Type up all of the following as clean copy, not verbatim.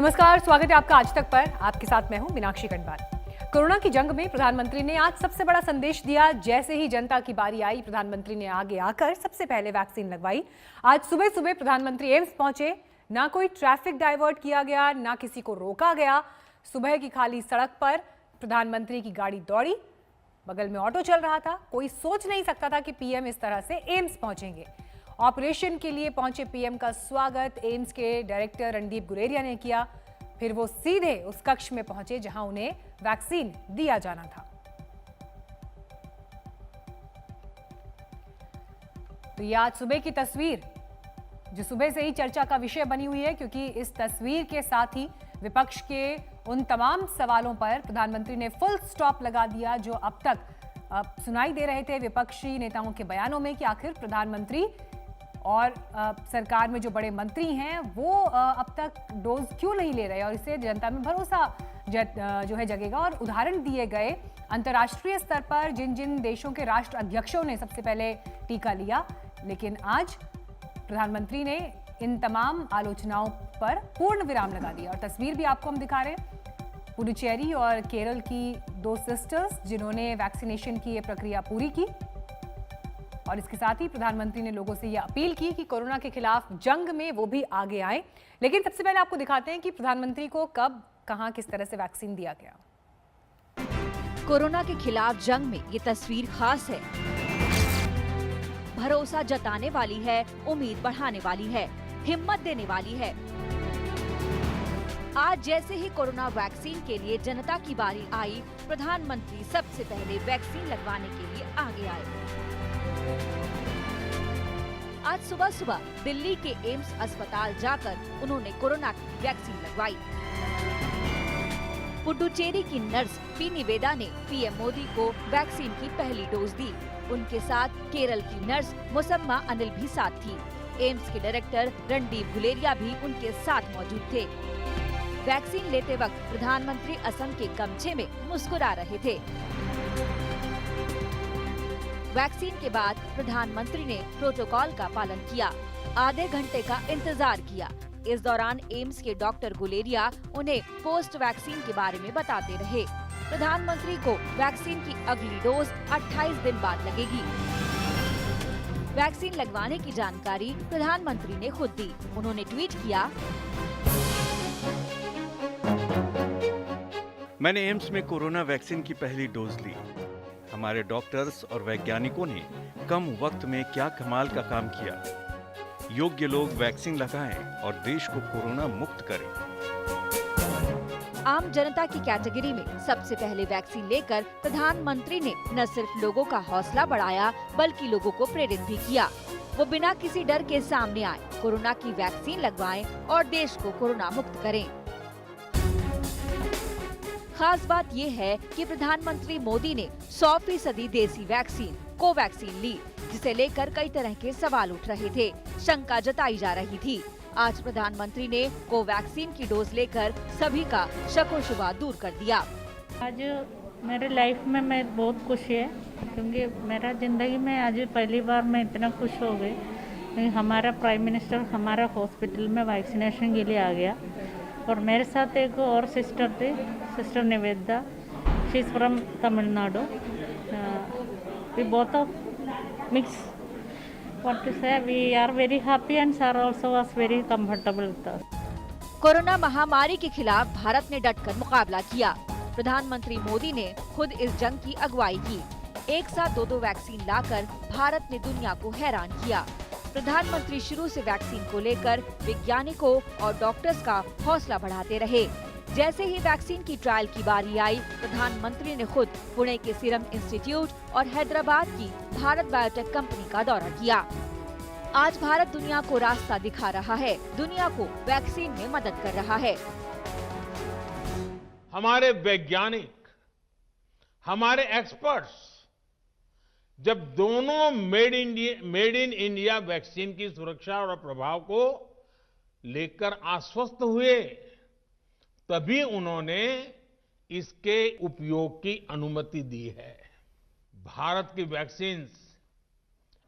नमस्कार, स्वागत है आपका आज तक पर। आपके साथ मैं हूं मीनाक्षी कटवाल। कोरोना की जंग में प्रधानमंत्री ने आज सबसे बड़ा संदेश दिया। जैसे ही जनता की बारी आई, प्रधानमंत्री ने आगे आकर सबसे पहले वैक्सीन लगवाई। आज सुबह सुबह प्रधानमंत्री एम्स पहुंचे। ना कोई ट्रैफिक डाइवर्ट किया गया, ना किसी को रोका गया। सुबह की खाली सड़क पर प्रधानमंत्री की गाड़ी दौड़ी, बगल में ऑटो चल रहा था। कोई सोच नहीं सकता था कि पीएम इस तरह से एम्स पहुंचेंगे। ऑपरेशन के लिए पहुंचे पीएम का स्वागत एम्स के डायरेक्टर रणदीप गुलेरिया ने किया। फिर वो सीधे उस कक्ष में पहुंचे जहां उन्हें वैक्सीन दिया जाना था। तो ये आज सुबह की तस्वीर जो सुबह से ही चर्चा का विषय बनी हुई है, क्योंकि इस तस्वीर के साथ ही विपक्ष के उन तमाम सवालों पर प्रधानमंत्री ने फुल स्टॉप लगा दिया जो अब तक सुनाई दे रहे थे विपक्षी नेताओं के बयानों में कि आखिर प्रधानमंत्री और सरकार में जो बड़े मंत्री हैं वो अब तक डोज क्यों नहीं ले रहे और इससे जनता में भरोसा जो है जगेगा। और उदाहरण दिए गए अंतर्राष्ट्रीय स्तर पर जिन जिन देशों के राष्ट्र अध्यक्षों ने सबसे पहले टीका लिया, लेकिन आज प्रधानमंत्री ने इन तमाम आलोचनाओं पर पूर्ण विराम लगा दिया। और तस्वीर भी आपको हम दिखा रहे हैं पुडुचेरी और केरल की दो सिस्टर्स जिन्होंने वैक्सीनेशन की ये प्रक्रिया पूरी की। और इसके साथ ही प्रधानमंत्री ने लोगों से यह अपील की कि कोरोना के खिलाफ जंग में वो भी आगे आए। लेकिन सबसे पहले आपको दिखाते हैं कि प्रधानमंत्री को कब, कहां, किस तरह से वैक्सीन दिया गया। कोरोना के खिलाफ जंग में ये तस्वीर खास है, भरोसा जताने वाली है, उम्मीद बढ़ाने वाली है, हिम्मत देने वाली है। आज जैसे ही कोरोना वैक्सीन के लिए जनता की बारी आई, प्रधानमंत्री सबसे पहले वैक्सीन लगवाने के लिए आगे आए। आज सुबह सुबह दिल्ली के एम्स अस्पताल जाकर उन्होंने कोरोना की वैक्सीन लगवाई। पुडुचेरी की नर्स पी निवेदा ने पीएम मोदी को वैक्सीन की पहली डोज दी। उनके साथ केरल की नर्स मुसम्मा अनिल भी साथ थी। एम्स के डायरेक्टर रणदीप गुलेरिया भी उनके साथ मौजूद थे। वैक्सीन लेते वक्त प्रधानमंत्री असम के गमछे में मुस्कुरा रहे थे। वैक्सीन के बाद प्रधानमंत्री ने प्रोटोकॉल का पालन किया, आधे घंटे का इंतजार किया। इस दौरान एम्स के डॉक्टर गुलेरिया उन्हें पोस्ट वैक्सीन के बारे में बताते रहे। प्रधानमंत्री को वैक्सीन की अगली डोज 28 दिन बाद लगेगी। वैक्सीन लगवाने की जानकारी प्रधानमंत्री ने खुद दी। उन्होंने ट्वीट किया, मैंने एम्स में कोरोना वैक्सीन की पहली डोज ली। हमारे डॉक्टर्स और वैज्ञानिकों ने कम वक्त में क्या कमाल का काम किया। योग्य लोग वैक्सीन लगाएं और देश को कोरोना मुक्त करें। आम जनता की कैटेगरी में सबसे पहले वैक्सीन लेकर प्रधानमंत्री ने न सिर्फ लोगों का हौसला बढ़ाया, बल्कि लोगों को प्रेरित भी किया। वो बिना किसी डर के सामने आए, कोरोना की वैक्सीन लगवाएं और देश को कोरोना मुक्त करें। खास बात ये है कि प्रधानमंत्री मोदी ने 100% देसी वैक्सीन कोवैक्सीन ली, जिसे लेकर कई तरह के सवाल उठ रहे थे, शंका जताई जा रही थी। आज प्रधानमंत्री ने कोवैक्सीन की डोज लेकर सभी का शको शुबा दूर कर दिया। आज मेरे लाइफ में मैं बहुत खुशी है, क्योंकि मेरा जिंदगी में आज पहली बार मैं इतना खुश हो गई। हमारा प्राइम मिनिस्टर हमारा हॉस्पिटल में वैक्सीनेशन के लिए आ गया। और मेरे साथ एक और सिस्टर थी, sister Niveda, she is from Tamil Nadu. We both of mix what to say, we are very happy and sir also was very comfortable with us. Corona महामारी के खिलाफ भारत ने डटकर मुकाबला किया। प्रधानमंत्री मोदी ने खुद इस जंग की अगुवाई की। एक साथ दो वैक्सीन लाकर भारत ने दुनिया को हैरान किया। प्रधानमंत्री शुरू से वैक्सीन को लेकर वैज्ञानिकों और डॉक्टर्स का हौसला बढ़ाते रहे। जैसे ही वैक्सीन की ट्रायल की बारी आई, प्रधानमंत्री ने खुद पुणे के सीरम इंस्टीट्यूट और हैदराबाद की भारत बायोटेक कंपनी का दौरा किया। आज भारत दुनिया को रास्ता दिखा रहा है, दुनिया को वैक्सीन में मदद कर रहा है। हमारे वैज्ञानिक, हमारे एक्सपर्ट्स जब दोनों मेड इन इंडिया वैक्सीन की सुरक्षा और प्रभाव को लेकर आश्वस्त हुए, तभी उन्होंने इसके उपयोग की अनुमति दी है। भारत की वैक्सीन्स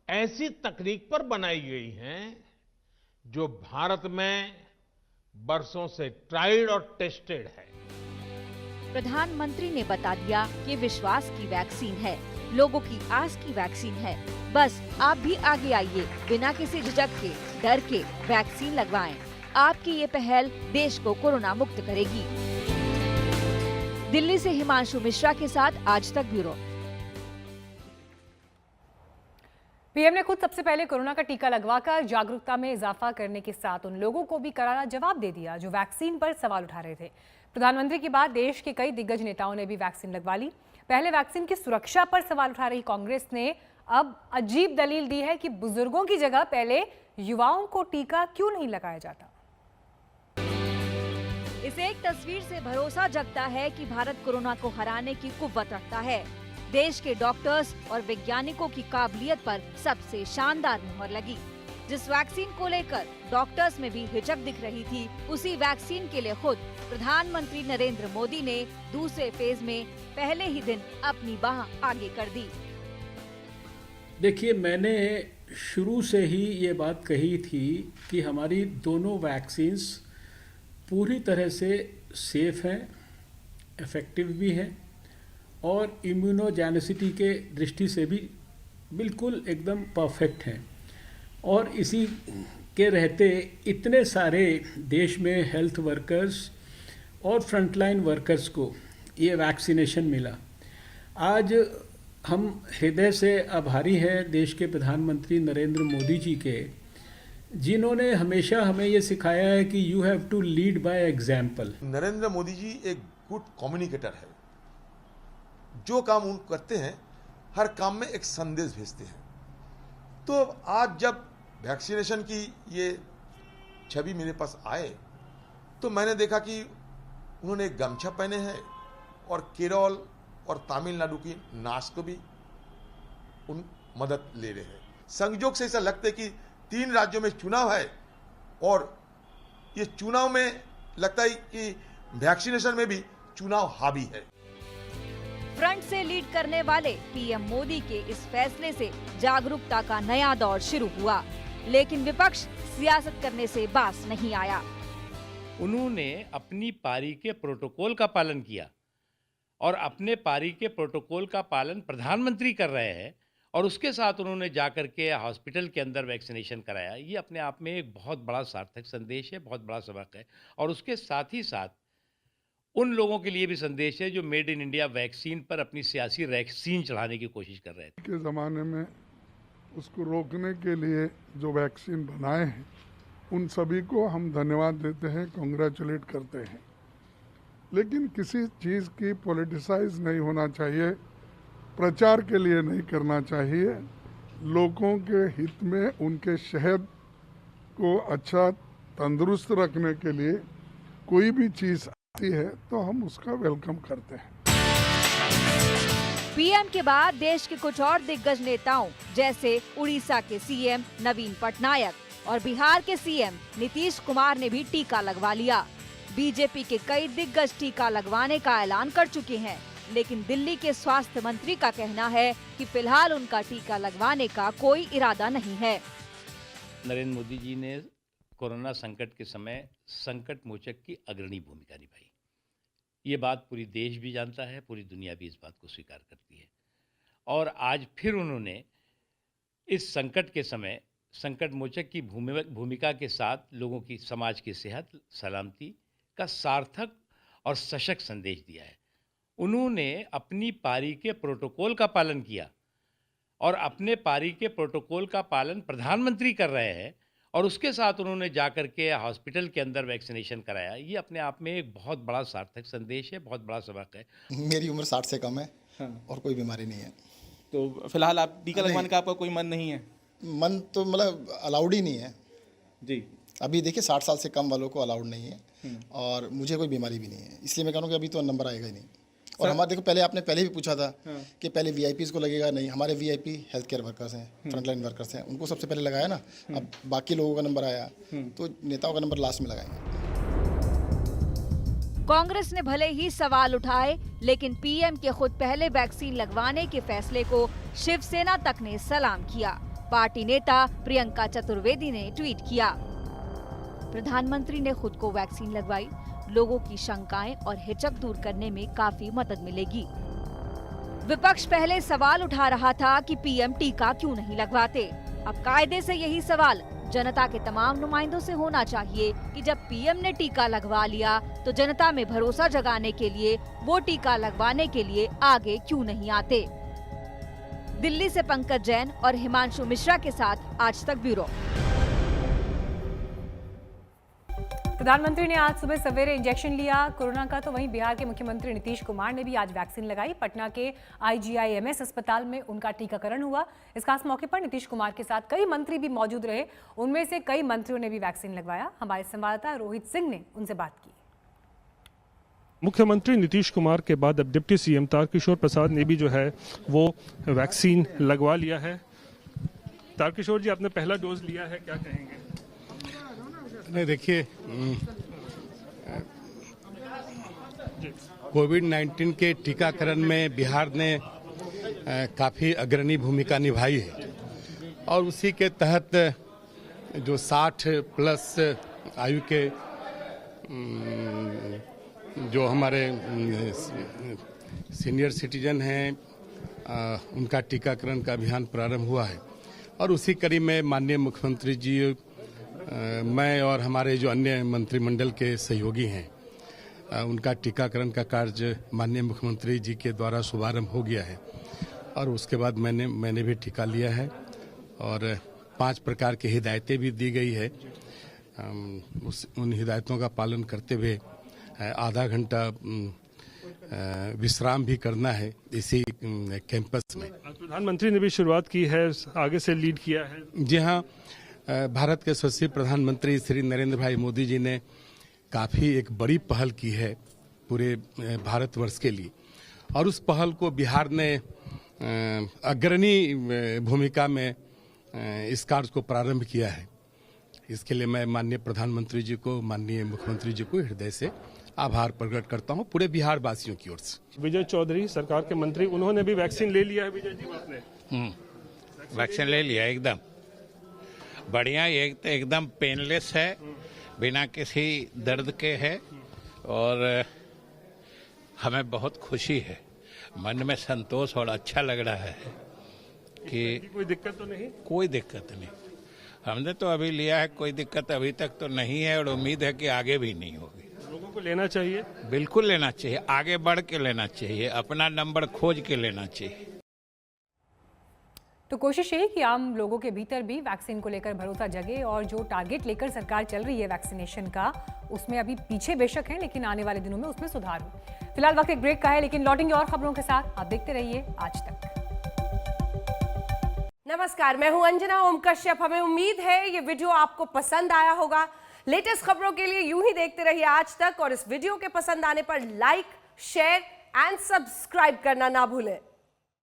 ऐसी तकनीक पर बनाई गई हैं जो भारत में बरसों से ट्राइड और टेस्टेड है। प्रधानमंत्री ने बता दिया कि विश्वास की वैक्सीन है, लोगों की आस की वैक्सीन है। बस आप भी आगे आइए, बिना किसी झिझक के, डर के वैक्सीन लगवाएं। आपकी ये पहल देश को कोरोना मुक्त करेगी। दिल्ली से हिमांशु मिश्रा के साथ आज तक ब्यूरो। पीएम ने खुद सबसे पहले कोरोना का टीका लगवाकर जागरूकता में इजाफा करने के साथ उन लोगों को भी करारा जवाब दे दिया जो वैक्सीन पर सवाल उठा रहे थे। प्रधानमंत्री के बाद देश के कई दिग्गज नेताओं ने भी वैक्सीन लगवा ली। पहले वैक्सीन की सुरक्षा पर सवाल उठा रही कांग्रेस ने अब अजीब दलील दी है कि बुजुर्गों की जगह पहले युवाओं को टीका क्यों नहीं लगाया जाता। इस एक तस्वीर से भरोसा जगता है कि भारत कोरोना को हराने की कुव्वत रखता है। देश के डॉक्टर्स और वैज्ञानिकों की काबिलियत पर सबसे शानदार मुहर लगी। जिस वैक्सीन को लेकर डॉक्टर्स में भी हिचक दिख रही थी, उसी वैक्सीन के लिए खुद प्रधानमंत्री नरेंद्र मोदी ने दूसरे फेज में पहले ही दिन अपनी बाह आगे कर दी। देखिए, मैंने शुरू से ही ये बात कही थी कि हमारी दोनों वैक्सीन्स पूरी तरह से सेफ हैं, इफेक्टिव भी हैं और इम्यूनोजेनिसिटी के दृष्टि से भी बिल्कुल एकदम परफेक्ट हैं। और इसी के रहते इतने सारे देश में हेल्थ वर्कर्स और फ्रंटलाइन वर्कर्स को ये वैक्सीनेशन मिला। आज हम हृदय से आभारी हैं देश के प्रधानमंत्री नरेंद्र मोदी जी के, जिन्होंने हमेशा हमें ये सिखाया है कि you have to lead by example. Narendra Modi ji एक गुड कम्युनिकेटर है। जो काम उन करते हैं, हर काम में एक संदेश भेजते हैं। तो आज जब वैक्सीनेशन की ये छवि मेरे पास आए तो मैंने देखा कि उन्होंने एक गमछा पहने हैं और केरल और तमिलनाडु की नाच को भी उन मदद ले रहे हैं। संयोग से ऐसा लगता है कि 3 राज्यों में चुनाव है और ये चुनाव में लगता है कि वैक्सीनेशन में भी चुनाव हावी है। फ्रंट से लीड करने वाले पीएम मोदी के इस फैसले से जागरूकता का नया दौर शुरू हुआ, लेकिन विपक्ष सियासत करने से बाज नहीं आया। उन्होंने अपनी पारी के प्रोटोकॉल का पालन किया और अपने पारी के प्रोटोकॉल का पालन प्रधानमंत्री कर रहे हैं और उसके साथ उन्होंने जाकर के हॉस्पिटल के अंदर वैक्सीनेशन कराया। ये अपने आप में एक बहुत बड़ा सार्थक संदेश है, बहुत बड़ा सबक है। और उसके साथ ही साथ उन लोगों के लिए भी संदेश है जो मेड इन इंडिया वैक्सीन पर अपनी सियासी वैक्सीन चढ़ाने की कोशिश कर रहे थे। के ज़माने में उसको रोकने के लिए जो वैक्सीन बनाए हैं, उन सभी को हम धन्यवाद देते हैं, कांग्रेचुलेट करते हैं। लेकिन किसी चीज़ की पॉलिटिसाइज नहीं होना चाहिए, प्रचार के लिए नहीं करना चाहिए। लोगों के हित में उनके सेहत को अच्छा तंदुरुस्त रखने के लिए कोई भी चीज़ आती है तो हम उसका वेलकम करते हैं। पीएम के बाद देश के कुछ और दिग्गज नेताओं जैसे उड़ीसा के सीएम नवीन पटनायक और बिहार के सीएम नीतीश कुमार ने भी टीका लगवा लिया। बीजेपी के कई दिग्गज टीका लगवाने का ऐलान कर चुके हैं, लेकिन दिल्ली के स्वास्थ्य मंत्री का कहना है कि फिलहाल उनका टीका लगवाने का कोई इरादा नहीं है। नरेंद्र मोदी जी ने कोरोना संकट के समय संकट मोचक की अग्रणी भूमिका निभाई। ये बात पूरी देश भी जानता है, पूरी दुनिया भी इस बात को स्वीकार करती है। और आज फिर उन्होंने इस संकट के समय संकट मोचक की भूमिका के साथ लोगों की, समाज की सेहत सलामती का सार्थक और सशक्त संदेश दिया है। उन्होंने अपनी पारी के प्रोटोकॉल का पालन किया और अपने पारी के प्रोटोकॉल का पालन प्रधानमंत्री कर रहे हैं और उसके साथ उन्होंने जाकर के हॉस्पिटल के अंदर वैक्सीनेशन कराया। ये अपने आप में एक बहुत बड़ा सार्थक संदेश है, बहुत बड़ा सबक है। मेरी उम्र 60 से कम है। और कोई बीमारी नहीं है। तो फिलहाल आप टीका लगवाने का आपका कोई मन नहीं है? मन तो मतलब अलाउड ही नहीं है जी। अभी देखिए 60 साल से कम वालों को अलाउड नहीं है और मुझे कोई बीमारी भी नहीं है, इसलिए मैं कहूँ कि अभी तो नंबर आएगा ही नहीं। और हमारे देखो पहले आपने पहले भी पूछा था कि पहले वीआईपीज को लगेगा, नहीं, हमारे वीआईपी हेल्थ केयर वर्कर्स हैं, फ्रंटलाइन वर्कर्स हैं, उनको सबसे पहले लगाया ना। अब बाकी लोगों का नंबर आया तो नेताओं का नंबर लास्ट में लगाएंगे। कांग्रेस ने भले ही सवाल उठाए, लेकिन पीएम के खुद पहले वैक्सीन लगवाने के फैसले को शिवसेना तक ने सलाम किया। पार्टी नेता प्रियंका चतुर्वेदी ने ट्वीट किया, प्रधानमंत्री ने खुद को वैक्सीन लगवाई। लोगों की शंकाएं और हिचक दूर करने में काफी मदद मिलेगी। विपक्ष पहले सवाल उठा रहा था कि पीएम टीका क्यों नहीं लगवाते। अब कायदे से यही सवाल जनता के तमाम नुमाइंदों से होना चाहिए कि जब पीएम ने टीका लगवा लिया तो जनता में भरोसा जगाने के लिए वो टीका लगवाने के लिए आगे क्यों नहीं आते। दिल्ली से पंकज जैन और हिमांशु मिश्रा के साथ आज तक ब्यूरो। प्रधानमंत्री ने आज सुबह सवेरे इंजेक्शन लिया कोरोना का, तो वहीं बिहार के मुख्यमंत्री नीतीश कुमार ने भी आज वैक्सीन लगाई। पटना के IGIMS अस्पताल में उनका टीकाकरण हुआ। इस खास मौके पर नीतीश कुमार के साथ कई मंत्री भी मौजूद रहे। उनमें से कई मंत्रियों ने भी वैक्सीन लगवाया। हमारे संवाददाता रोहित सिंह ने उनसे बात की। मुख्यमंत्री नीतीश कुमार के बाद अब डिप्टी CM तारकिशोर प्रसाद ने भी जो है वो वैक्सीन लगवा लिया है। तारकिशोर जी, आपने पहला डोज लिया है, क्या कहेंगे? नहीं, देखिए, कोविड-19 के टीकाकरण में बिहार ने काफ़ी अग्रणी भूमिका निभाई है और उसी के तहत जो 60 प्लस आयु के जो हमारे सीनियर सिटीजन हैं उनका टीकाकरण का अभियान प्रारंभ हुआ है और उसी कड़ी में माननीय मुख्यमंत्री जी, मैं और हमारे जो अन्य मंत्रिमंडल के सहयोगी हैं उनका टीकाकरण का कार्य माननीय मुख्यमंत्री जी के द्वारा शुभारंभ हो गया है और उसके बाद मैंने भी टीका लिया है और 5 प्रकार की हिदायतें भी दी गई है। उन हिदायतों का पालन करते हुए आधा घंटा विश्राम भी करना है इसी कैंपस में। प्रधानमंत्री ने भी शुरुआत की है, आगे से लीड किया है। जी हाँ, भारत के यशस्वी प्रधानमंत्री श्री नरेंद्र भाई मोदी जी ने काफ़ी एक बड़ी पहल की है पूरे भारतवर्ष के लिए और उस पहल को बिहार ने अग्रणी भूमिका में इस कार्य को प्रारंभ किया है। इसके लिए मैं माननीय प्रधानमंत्री जी को, माननीय मुख्यमंत्री जी को हृदय से आभार प्रकट करता हूं पूरे बिहार वासियों की ओर से। विजय चौधरी सरकार के मंत्री, उन्होंने भी वैक्सीन ले लिया है। विजय जी, आपने वैक्सीन ले लिया, एकदम बढ़िया, एकदम पेनलेस है, बिना किसी दर्द के है और हमें बहुत खुशी है, मन में संतोष और अच्छा लग रहा है कि कोई दिक्कत तो नहीं? कोई दिक्कत नहीं, हमने तो अभी लिया है, कोई दिक्कत अभी तक तो नहीं है और उम्मीद है कि आगे भी नहीं होगी। लोगों को लेना चाहिए? बिल्कुल लेना चाहिए, आगे बढ़ के लेना चाहिए, अपना नंबर खोज के लेना चाहिए। तो कोशिश यही कि आम लोगों के भीतर भी वैक्सीन को लेकर भरोसा जगे और जो टारगेट लेकर सरकार चल रही है वैक्सीनेशन का, उसमें अभी पीछे बेशक है, लेकिन आने वाले दिनों में उसमें सुधार हो। फिलहाल वक्त एक ब्रेक का है, लेकिन लौटेंगे और खबरों के साथ। आप देखते रहिए आज तक। नमस्कार, मैं हूं अंजना ओम कश्यप। हमें उम्मीद है ये वीडियो आपको पसंद आया होगा। लेटेस्ट खबरों के लिए यूं ही देखते रहिए आज तक और इस वीडियो के पसंद आने पर लाइक, शेयर एंड सब्सक्राइब करना ना भूलें।